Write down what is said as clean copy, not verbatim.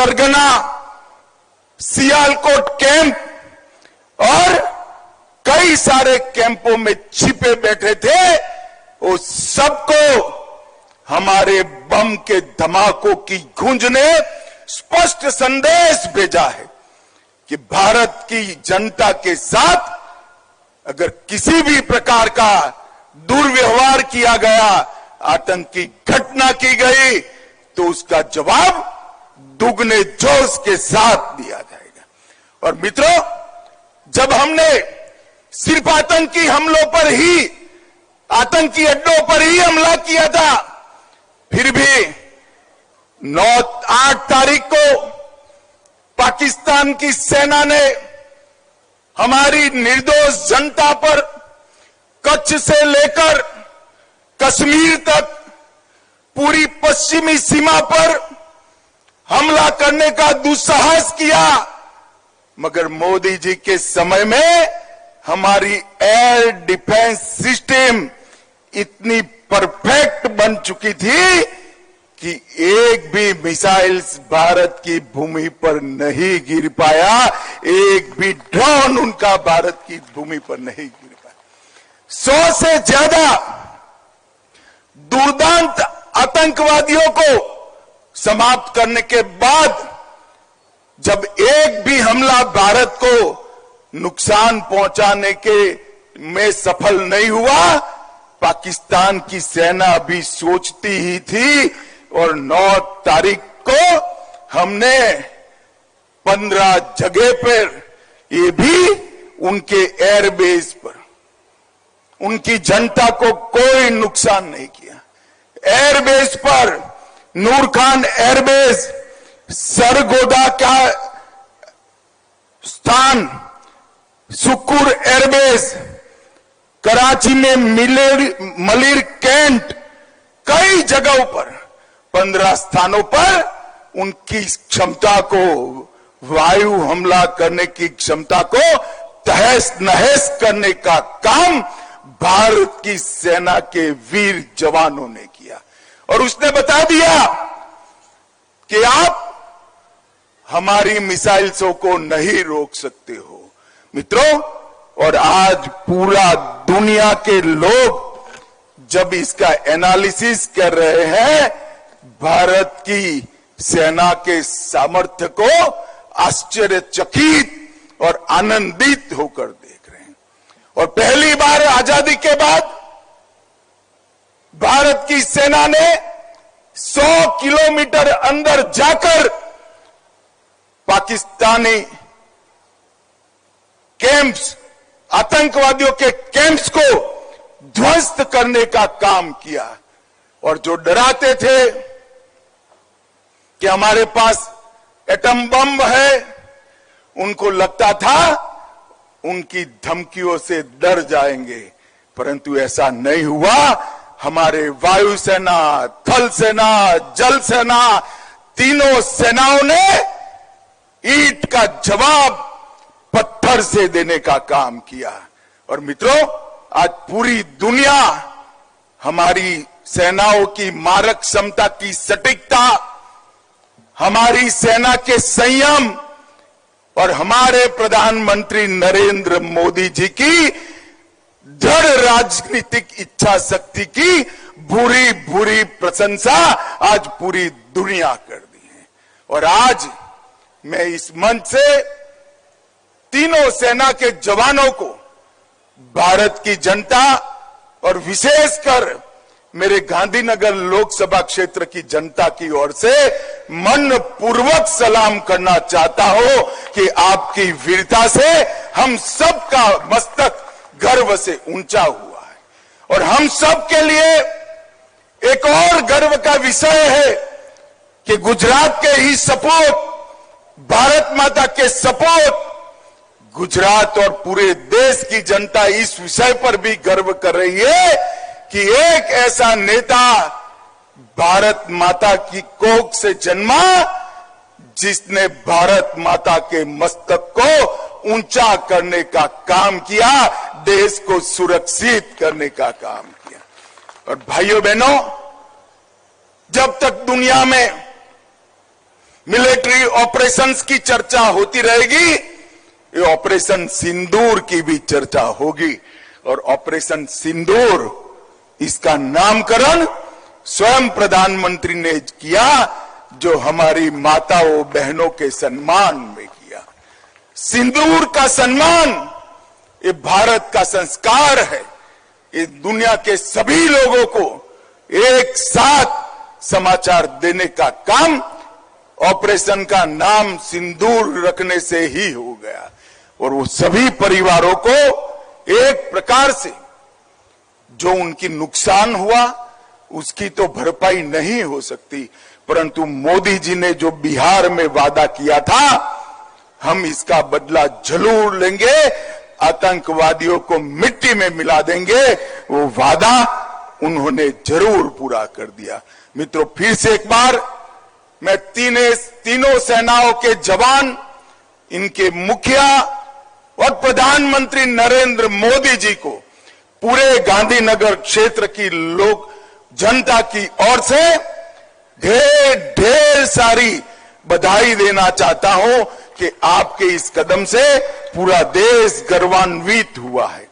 सरगना, सियालकोट कैंप और कई सारे कैंपों में छिपे बैठे थे, वो सबको हमारे बम के धमाकों की गूंज ने स्पष्ट संदेश भेजा है कि भारत की जनता के साथ अगर किसी भी प्रकार का दुर्व्यवहार किया गया, आतंकी घटना की गई, तो उसका जवाब दुगने जोश के साथ दिया जाएगा। और मित्रों, जब हमने सिर्फ आतंकी हमलों पर ही, आतंकी अड्डों पर ही हमला किया था, फिर भी 8 तारीख को पाकिस्तान की सेना ने हमारी निर्दोष जनता पर कच्छ से लेकर कश्मीर तक पूरी पश्चिमी सीमा पर हमला करने का दुस्साहस किया, मगर मोदी जी के समय में हमारी एयर डिफेंस सिस्टम इतनी परफेक्ट बन चुकी थी कि एक भी मिसाइल्स भारत की भूमि पर नहीं गिर पाया, एक भी ड्रोन उनका भारत की भूमि पर नहीं गिर पाया। 100 से ज्यादा दुर्दांत आतंकवादियों को समाप्त करने के बाद जब एक भी हमला भारत को नुकसान पहुंचाने के में सफल नहीं हुआ, पाकिस्तान की सेना अभी सोचती ही थी। और 9 तारीख को हमने 15 जगह पर, ये भी उनके एयरबेस पर, उनकी जनता को कोई नुकसान नहीं किया। एयरबेस पर नूर खान एयरबेस, सरगोदा का स्थान, सुकुर एयरबेस, कराची में मलिर कैंट, कई जगहों पर 15 स्थानों पर उनकी क्षमता को, वायु हमला करने की क्षमता को तहस नहस करने का काम भारत की सेना के वीर जवानों ने किया। और उसने बता दिया कि आप हमारी मिसाइल्सों को नहीं रोक सकते हो। मित्रों, और आज पूरा दुनिया के लोग जब इसका एनालिसिस कर रहे हैं, भारत की सेना के सामर्थ्य को आश्चर्यचकित और आनंदित होकर देख रहे हैं। और पहली बार आजादी के बाद भारत की सेना ने 100 किलोमीटर अंदर जाकर पाकिस्तानी कैंप्स, आतंकवादियों के कैंप्स को ध्वस्त करने का काम किया। और जो डराते थे कि हमारे पास एटम बम है, उनको लगता था उनकी धमकियों से डर जाएंगे, परंतु ऐसा नहीं हुआ। हमारे वायुसेना, थल सेना, जल सेना, तीनों सेनाओं ने ईंट का जवाब पत्थर से देने का काम किया। और मित्रों, आज पूरी दुनिया हमारी सेनाओं की मारक क्षमता की सटीकता, हमारी सेना के संयम और हमारे प्रधानमंत्री नरेंद्र मोदी जी की दृढ़ राजनीतिक इच्छा शक्ति की बुरी बुरी प्रशंसा आज पूरी दुनिया कर दी है। और आज मैं इस मंच से तीनों सेना के जवानों को, भारत की जनता और विशेषकर मेरे गांधीनगर लोकसभा क्षेत्र की जनता की ओर से मन पूर्वक सलाम करना चाहता हूं कि आपकी वीरता से हम सबका मस्तक गर्व से ऊंचा हुआ है। और हम सब के लिए एक और गर्व का विषय है कि गुजरात के ही सपूत, भारत माता के सपूत, गुजरात और पूरे देश की जनता इस विषय पर भी गर्व कर रही है कि एक ऐसा नेता भारत माता की कोख से जन्मा जिसने भारत माता के मस्तक को ऊंचा करने का काम किया, देश को सुरक्षित करने का काम किया। और भाइयों बहनों, जब तक दुनिया में मिलिट्री ऑपरेशंस की चर्चा होती रहेगी, ये ऑपरेशन सिंदूर की भी चर्चा होगी। और ऑपरेशन सिंदूर, इसका नामकरण स्वयं प्रधानमंत्री ने किया, जो हमारी माताओं बहनों के सम्मान में किया। सिंदूर का सम्मान ये भारत का संस्कार है। ये दुनिया के सभी लोगों को एक साथ समाचार देने का काम ऑपरेशन का नाम सिंदूर रखने से ही हो गया। और वो सभी परिवारों को एक प्रकार से जो उनकी नुकसान हुआ उसकी तो भरपाई नहीं हो सकती, परंतु मोदी जी ने जो बिहार में वादा किया था, हम इसका बदला जरूर लेंगे, आतंकवादियों को मिट्टी में मिला देंगे, वो वादा उन्होंने जरूर पूरा कर दिया। मित्रों, फिर से एक बार मैं तीनों सेनाओं के जवान, इनके मुखिया और प्रधानमंत्री नरेंद्र मोदी जी को पूरे गांधीनगर क्षेत्र की लोग जनता की ओर से ढेर ढेर सारी बधाई देना चाहता हूं कि आपके इस कदम से पूरा देश गर्वान्वित हुआ है।